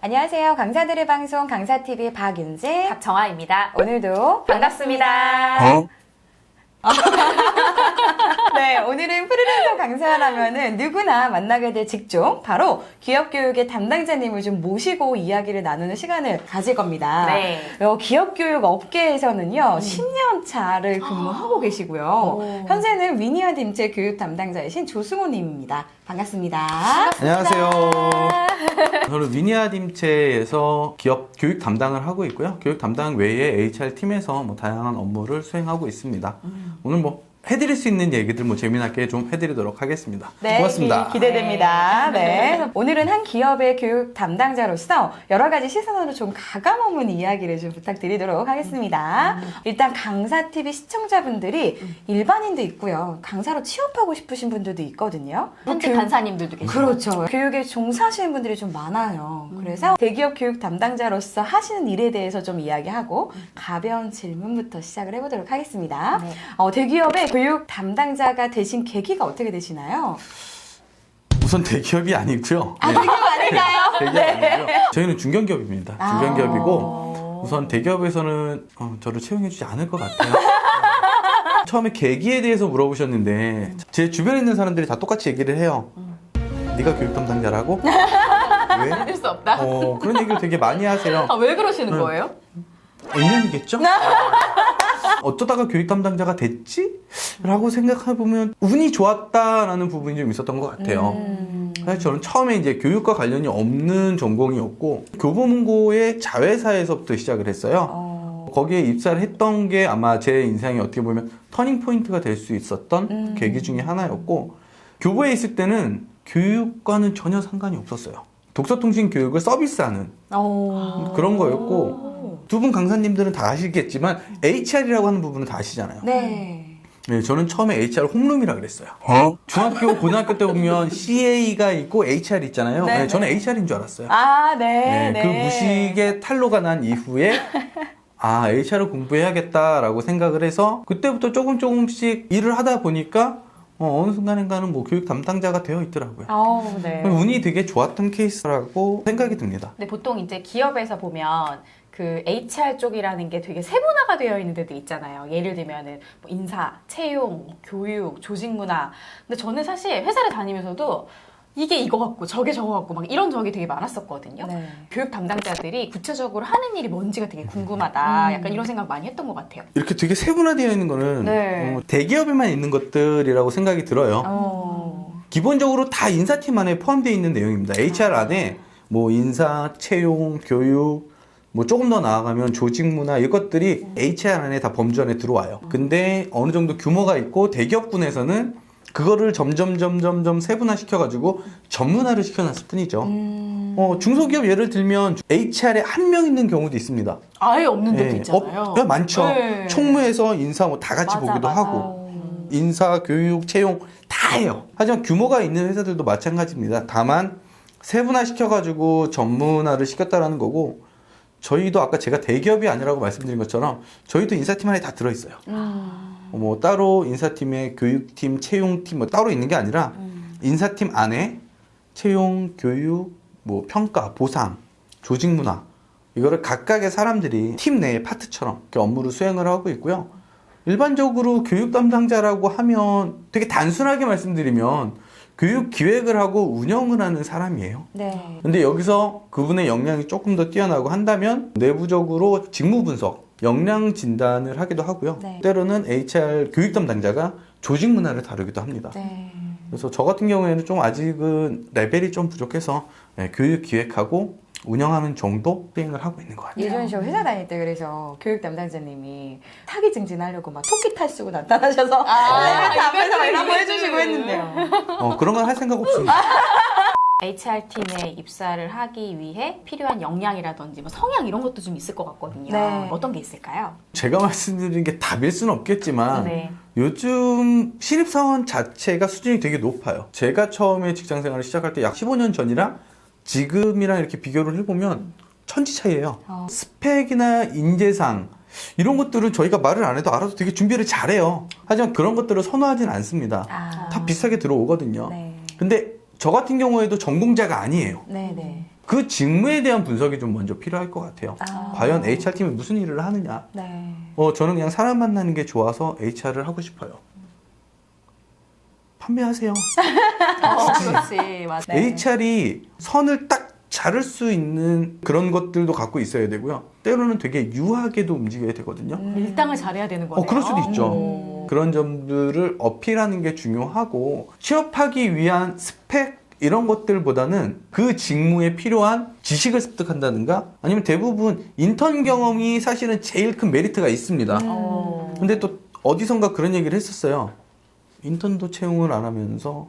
안녕하세요. 강사들의 방송 강사TV 박윤재, 박정아입니다. 오늘도 반갑습니다. 네, 오늘은 프리랜서 강사라면은 누구나 만나게 될 직종, 바로 기업교육의 담당자님을 좀 모시고 이야기를 나누는 시간을 가질 겁니다. 네. 기업교육 업계에서는요, 10년 차를 근무하고 계시고요. 현재는 위니아 딤체 교육 담당자이신 조승호님입니다. 반갑습니다. 안녕하세요. 저는 위니아 딤체에서 기업 교육 담당을 하고 있고요. 교육 담당 외에 HR 팀에서 다양한 업무를 수행하고 있습니다. 오늘 해드릴 수 있는 얘기들 재미나게 좀 해드리도록 하겠습니다. 네, 고맙습니다. 기대됩니다. 네. 오늘은 한 기업의 교육 담당자로서 여러 가지 시선으로 좀 가감없는 이야기를 좀 부탁드리도록 하겠습니다. 일단 강사TV 시청자분들이 일반인도 있고요. 강사로 취업하고 싶으신 분들도 있거든요. 현직 간사님들도 계시고. 그렇죠. 교육에 종사하시는 분들이 좀 많아요. 그래서 대기업 교육 담당자로서 하시는 일에 대해서 좀 이야기하고 가벼운 질문부터 시작을 해보도록 하겠습니다. 네. 대기업의 교육 담당자가 되신 계기가 어떻게 되시나요? 우선 대기업이 아니고요. 네. 대기업 아닌가요? 대기업 아니고요. 저희는 중견기업입니다. 아. 중견기업이고 우선 대기업에서는 저를 채용해주지 않을 것 같아요. 처음에 계기에 대해서 물어보셨는데 제 주변에 있는 사람들이 다 똑같이 얘기를 해요. 네가 교육 담당자라고? 왜? 믿을 수 없다. 그런 얘기를 되게 많이 하세요. 왜 그러시는 거예요? 인연이겠죠? 어쩌다가 교육 담당자가 됐지? 라고 생각해보면 운이 좋았다라는 부분이 좀 있었던 것 같아요. 사실 저는 처음에 이제 교육과 관련이 없는 전공이었고 교보문고의 자회사에서부터 시작을 했어요. 거기에 입사를 했던 게 아마 제 인생에 어떻게 보면 터닝 포인트가 될 수 있었던 계기 중에 하나였고, 교보에 있을 때는 교육과는 전혀 상관이 없었어요. 독서통신 교육을 서비스하는 그런 거였고, 두 분 강사님들은 다 아시겠지만 HR이라고 하는 부분은 다 아시잖아요. 네. 네, 저는 처음에 HR 홈룸이라 그랬어요. 중학교, 고등학교 때 보면 CA가 있고 HR 있잖아요. 네, 네, 저는 네. HR인 줄 알았어요. 네. 그 무식의 탈로가 난 이후에 HR을 공부해야겠다라고 생각을 해서 그때부터 조금씩 일을 하다 보니까 어느 순간인가는 교육 담당자가 되어 있더라고요. 네. 운이 되게 좋았던 케이스라고 생각이 듭니다. 근데 보통 이제 기업에서 보면 그 HR 쪽이라는 게 되게 세분화가 되어 있는 데도 있잖아요. 예를 들면은 인사, 채용, 교육, 조직문화. 근데 저는 사실 회사를 다니면서도 이게 이거 같고 저게 저거 같고 막 이런 적이 되게 많았었거든요. 네. 교육 담당자들이 구체적으로 하는 일이 뭔지가 되게 궁금하다. 약간 이런 생각 많이 했던 것 같아요. 이렇게 되게 세분화되어 있는 거는 네. 대기업에만 있는 것들이라고 생각이 들어요. 기본적으로 다 인사팀 안에 포함되어 있는 내용입니다. HR 안에 인사, 채용, 교육, 조금 더 나아가면 조직문화 이것들이 HR 안에 다 범주 안에 들어와요. 근데 어느 정도 규모가 있고 대기업군에서는 그거를 점점 세분화 시켜가지고 전문화를 시켜놨을 뿐이죠. 중소기업 예를 들면 HR에 한 명 있는 경우도 있습니다. 아예 없는 데도 있잖아요. 많죠. 네. 총무에서 인사 다 같이 보기도 하고 인사, 교육, 채용 다 해요. 하지만 규모가 있는 회사들도 마찬가지입니다. 다만 세분화 시켜가지고 전문화를 시켰다라는 거고, 저희도 아까 제가 대기업이 아니라고 말씀드린 것처럼 저희도 인사팀 안에 다 들어있어요. 따로 인사팀에 교육팀, 채용팀 따로 있는 게 아니라 인사팀 안에 채용, 교육, 평가, 보상, 조직문화 이거를 각각의 사람들이 팀 내의 파트처럼 이렇게 업무를 수행을 하고 있고요. 일반적으로 교육 담당자라고 하면 되게 단순하게 말씀드리면 교육 기획을 하고 운영을 하는 사람이에요. 네. 근데 여기서 그분의 역량이 조금 더 뛰어나고 한다면 내부적으로 직무 분석, 역량 진단을 하기도 하고요. 네. 때로는 HR 교육 담당자가 조직 문화를 다루기도 합니다. 네. 그래서 저 같은 경우에는 좀 아직은 레벨이 좀 부족해서 교육 기획하고 운영하는 정도 수행을 하고 있는 것 같아요. 예전에 저 회사 다닐 때 그래서 교육 담당자님이 타기 증진하려고 토끼 탈 쓰고 나타나셔서 이벤트 앞에서 막 이런 거 해주시고 했는데요. 그런 건 할 생각 없습니다. HR팀에 입사를 하기 위해 필요한 역량이라든지 성향 이런 것도 좀 있을 것 같거든요. 네. 어떤 게 있을까요? 제가 말씀드린 게 답일 수는 없겠지만 네. 요즘 신입사원 자체가 수준이 되게 높아요. 제가 처음에 직장생활을 시작할 때 약 15년 전이랑 지금이랑 이렇게 비교를 해보면 천지 차이예요. 스펙이나 인재상 이런 것들은 저희가 말을 안 해도 알아서 되게 준비를 잘해요. 하지만 그런 것들을 선호하진 않습니다. 다 비슷하게 들어오거든요. 네. 근데 저 같은 경우에도 전공자가 아니에요. 네네. 그 직무에 대한 분석이 좀 먼저 필요할 것 같아요. 아. 과연 HR팀이 무슨 일을 하느냐. 네. 저는 그냥 사람 만나는 게 좋아서 HR을 하고 싶어요. 판매하세요. 그렇지. 맞아. 네. HR이 선을 딱 자를 수 있는 그런 것들도 갖고 있어야 되고요. 때로는 되게 유하게도 움직여야 되거든요. 밀당을 잘해야 되는 거네요. 그럴 수도 있죠. 오. 그런 점들을 어필하는 게 중요하고 취업하기 위한 스펙 이런 것들보다는 그 직무에 필요한 지식을 습득한다든가 아니면 대부분 인턴 경험이 사실은 제일 큰 메리트가 있습니다. 근데 또 어디선가 그런 얘기를 했었어요. 인턴도 채용을 안 하면서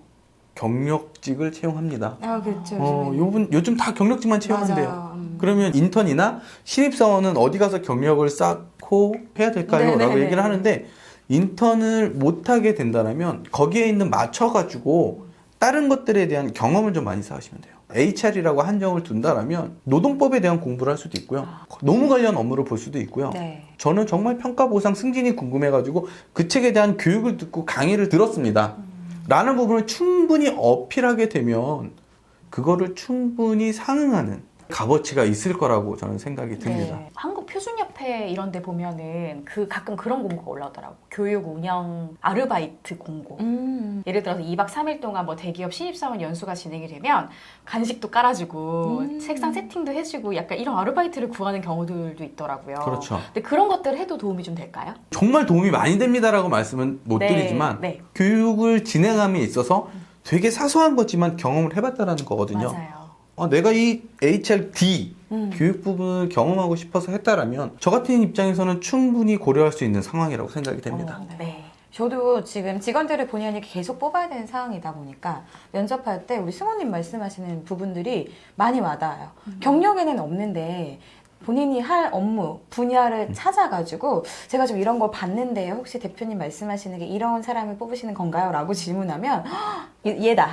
경력직을 채용합니다. 아, 그렇죠. 요즘 다 경력직만 채용한대요. 맞아요. 그러면 인턴이나 신입사원은 어디 가서 경력을 쌓고 해야 될까요? 네네네. 라고 얘기를 하는데 인턴을 못하게 된다면 거기에 있는 맞춰가지고 다른 것들에 대한 경험을 좀 많이 쌓으시면 돼요. HR이라고 한정을 둔다라면 노동법에 대한 공부를 할 수도 있고요. 노무 관련 업무를 볼 수도 있고요. 네. 저는 정말 평가 보상 승진이 궁금해가지고 그 책에 대한 교육을 듣고 강의를 들었습니다. 라는 부분을 충분히 어필하게 되면 그거를 충분히 상응하는 값어치가 있을 거라고 저는 생각이 듭니다. 네. 한국 표준협회 이런 데 보면은 가끔 그런 공고가 올라오더라고. 교육 운영 아르바이트 공고. 예를 들어서 2박 3일 동안 뭐 대기업 신입사원 연수가 진행이 되면 간식도 깔아주고 책상 세팅도 해주고 약간 이런 아르바이트를 구하는 경우들도 있더라고요. 그렇죠. 근데 그런 것들 해도 도움이 좀 될까요? 정말 도움이 많이 됩니다라고 말씀은 못 네, 드리지만 네. 교육을 진행함에 있어서 되게 사소한 거지만 경험을 해봤다라는 거거든요. 맞아요. 내가 이 HRD 교육 부분을 경험하고 싶어서 했다라면 저 같은 입장에서는 충분히 고려할 수 있는 상황이라고 생각이 됩니다. 네. 저도 지금 직원들을 본의 아니게 계속 뽑아야 되는 상황이다 보니까 면접할 때 우리 승호님 말씀하시는 부분들이 많이 와닿아요. 경력에는 없는데 본인이 할 업무 분야를 찾아가지고 제가 좀 이런 거 봤는데 혹시 대표님 말씀하시는 게 이런 사람을 뽑으시는 건가요? 라고 질문하면 얘다.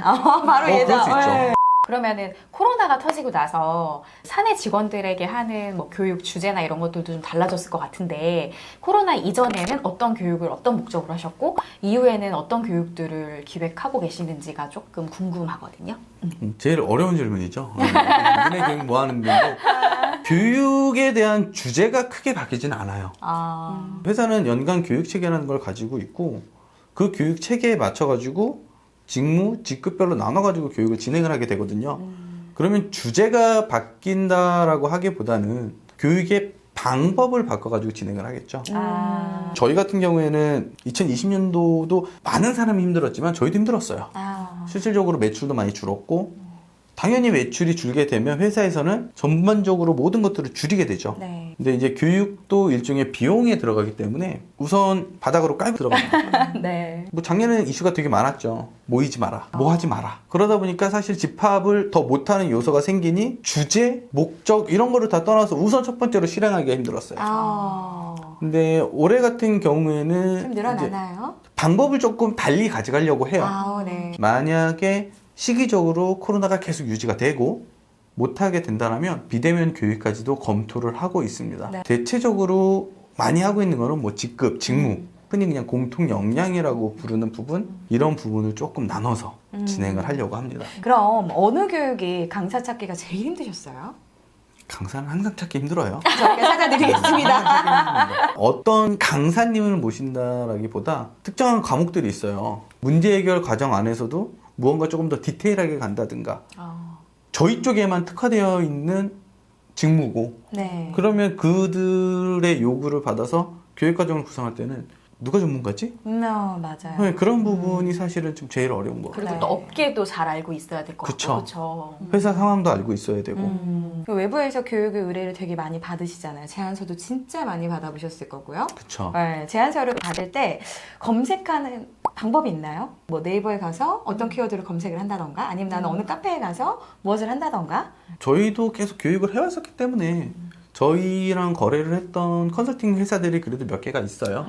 바로 얘다. 그럴 수 있죠. 네. 그러면은 코로나가 터지고 나서 사내 직원들에게 하는 뭐 교육 주제나 이런 것들도 좀 달라졌을 것 같은데 코로나 이전에는 어떤 교육을 어떤 목적으로 하셨고 이후에는 어떤 교육들을 기획하고 계시는지가 조금 궁금하거든요. 제일 어려운 질문이죠. 니네 교육 뭐 하는데 교육에 대한 주제가 크게 바뀌진 않아요. 회사는 연간 교육 체계라는 걸 가지고 있고 그 교육 체계에 맞춰가지고 직무, 직급별로 나눠가지고 교육을 진행을 하게 되거든요. 그러면 주제가 바뀐다라고 하기보다는 교육의 방법을 바꿔가지고 진행을 하겠죠. 저희 같은 경우에는 2020년도도 많은 사람이 힘들었지만 저희도 힘들었어요. 실질적으로 매출도 많이 줄었고 당연히 매출이 줄게 되면 회사에서는 전반적으로 모든 것들을 줄이게 되죠. 네. 근데 이제 교육도 일종의 비용에 들어가기 때문에 우선 바닥으로 깔고 들어갑니다. 네. 뭐 작년에는 이슈가 되게 많았죠. 모이지 마라. 뭐 하지 마라. 그러다 보니까 사실 집합을 더 못하는 요소가 생기니 주제, 목적 이런 거를 다 떠나서 우선 첫 번째로 실행하기가 힘들었어요. 근데 올해 같은 경우에는 좀 늘어나나요? 이제 방법을 조금 달리 가져가려고 해요. 네. 만약에 시기적으로 코로나가 계속 유지가 되고 못하게 된다면 비대면 교육까지도 검토를 하고 있습니다. 네. 대체적으로 많이 하고 있는 거는 뭐 직급, 직무, 흔히 그냥 공통 역량이라고 부르는 부분 이런 부분을 조금 나눠서 진행을 하려고 합니다. 그럼 어느 교육이 강사 찾기가 제일 힘드셨어요? 강사는 항상 찾기 힘들어요. 저희가 찾아드리겠습니다. 어떤 강사님을 모신다라기보다 특정한 과목들이 있어요. 문제 해결 과정 안에서도 무언가 조금 더 디테일하게 간다든가 저희 쪽에만 특화되어 있는 직무고 네. 그러면 그들의 요구를 받아서 교육과정을 구성할 때는 누가 전문가지? 맞아요. 네, 그런 부분이 사실은 좀 제일 어려운 거 같아요. 그리고 네. 또 업계도 잘 알고 있어야 될 것 그쵸. 같고 그렇죠. 회사 상황도 알고 있어야 되고 그 외부에서 교육의 의뢰를 되게 많이 받으시잖아요. 제안서도 진짜 많이 받아보셨을 거고요. 그쵸. 네, 제안서를 받을 때 검색하는 방법이 있나요? 뭐 네이버에 가서 어떤 키워드를 검색을 한다던가 아니면 나는 어느 카페에 가서 무엇을 한다던가 저희도 계속 교육을 해왔었기 때문에 저희랑 거래를 했던 컨설팅 회사들이 그래도 몇 개가 있어요.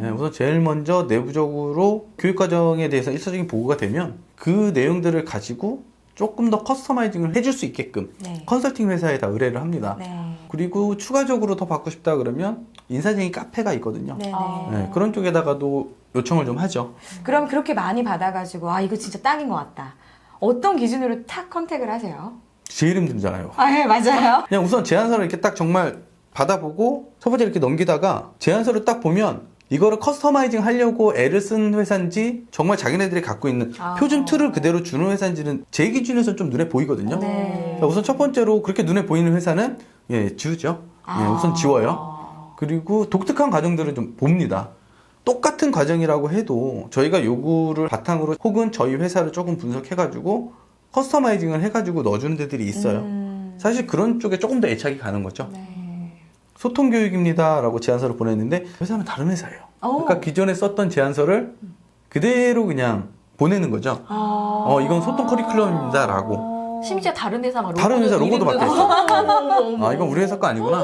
네, 우선 제일 먼저 내부적으로 교육과정에 대해서 일차적인 보고가 되면 그 내용들을 가지고 조금 더 커스터마이징을 해줄 수 있게끔 네. 컨설팅 회사에 다 의뢰를 합니다. 네. 그리고 추가적으로 더 받고 싶다 그러면 인사쟁이 카페가 있거든요. 네. 네, 그런 쪽에다가도 요청을 좀 하죠. 그럼 그렇게 많이 받아가지고 이거 진짜 딱인 것 같다. 어떤 기준으로 탁 컨택을 하세요? 제일 힘들잖아요. 아, 예, 맞아요. 그냥 우선 제안서를 이렇게 딱 정말 받아보고 첫 번째 이렇게 넘기다가 제안서를 딱 보면 이거를 커스터마이징 하려고 애를 쓴 회사인지 정말 자기네들이 갖고 있는 표준 틀을 그대로 주는 회사인지는 제 기준에서 좀 눈에 보이거든요. 네. 자, 우선 첫 번째로 그렇게 눈에 보이는 회사는 지우죠. 우선 지워요. 그리고 독특한 과정들을 좀 봅니다. 똑같은 과정이라고 해도 저희가 요구를 바탕으로 혹은 저희 회사를 조금 분석해가지고 커스터마이징을 해가지고 넣어주는 데들이 있어요. 사실 그런 쪽에 조금 더 애착이 가는 거죠. 소통 교육입니다 라고 제안서를 보냈는데 회사는 다른 회사예요. 그러니까 기존에 썼던 제안서를 그대로 그냥 보내는 거죠. 이건 소통 커리큘럼입니다 라고. 심지어 다른 회사 막 다른 회사 로고도 이름도- 바뀌었어. 아, 이건 우리 회사 거 아니구나.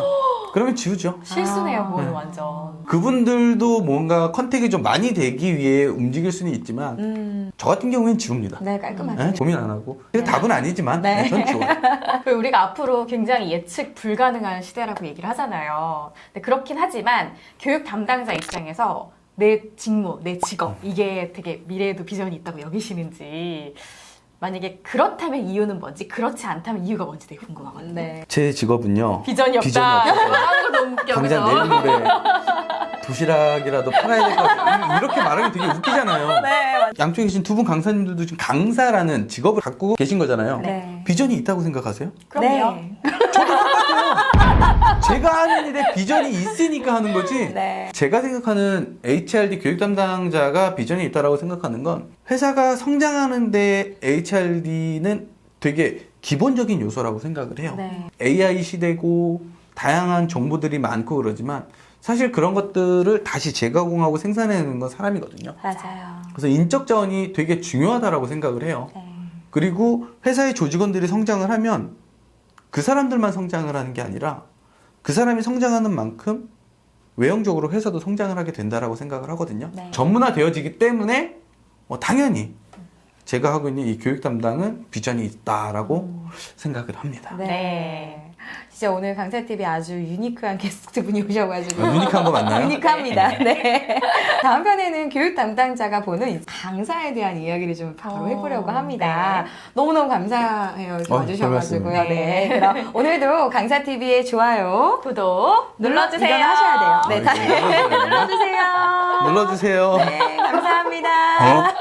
그러면 지우죠. 실수네요, 그거는 네. 완전. 그분들도 뭔가 컨택이 좀 많이 되기 위해 움직일 수는 있지만 저 같은 경우엔 지웁니다. 네, 깔끔하게. 네, 고민 안 하고. 답은 아니지만 네. 전 지워요. 그리고 우리가 앞으로 굉장히 예측 불가능한 시대라고 얘기를 하잖아요. 근데 그렇긴 하지만 교육 담당자 입장에서 내 직무, 내 직업 이게 되게 미래에도 비전이 있다고 여기시는지 만약에 그렇다면 이유는 뭔지 그렇지 않다면 이유가 뭔지 되게 궁금하거든요. 네. 제 직업은요. 비전이 없다. 비전이 없어요. 하는 거 너무 웃겨. 당장 그죠? 내일 모레 도시락이라도 팔아야 될 것 같아요. 이렇게 말하면 되게 웃기잖아요. 네, 맞아요. 양쪽에 계신 두 분 강사님들도 지금 강사라는 직업을 갖고 계신 거잖아요. 네. 비전이 있다고 생각하세요? 그럼요. 네. 제가 하는 일에 비전이 있으니까 하는 거지. 네. 제가 생각하는 HRD 교육 담당자가 비전이 있다라고 생각하는 건 회사가 성장하는데 HRD는 되게 기본적인 요소라고 생각을 해요. 네. AI 시대고 다양한 정보들이 많고 그러지만 사실 그런 것들을 다시 재가공하고 생산해내는 건 사람이거든요. 맞아요. 그래서 인적 자원이 되게 중요하다라고 생각을 해요. 네. 그리고 회사의 조직원들이 성장을 하면 그 사람들만 성장을 하는 게 아니라 그 사람이 성장하는 만큼 외형적으로 회사도 성장을 하게 된다라고 생각을 하거든요. 네. 전문화되어지기 때문에 당연히 제가 하고 있는 이 교육 담당은 비전이 있다라고 생각을 합니다. 네. 네. 진짜 오늘 강사TV 아주 유니크한 게스트 분이 오셔가지고. 유니크한 거 맞나요? 유니크합니다. 네. 다음 편에는 교육 담당자가 보는 강사에 대한 이야기를 좀 바로 해보려고 합니다. 네. 너무너무 감사해요. 이렇게 와주셔가지고요. 별말씀을요. 네. 그럼 오늘도 강사TV의 좋아요 구독 눌러주세요. 이건 하셔야 돼요. 네, 아, 이거 눌러주세요. 눌러주세요. 눌러주세요. 네, 감사합니다.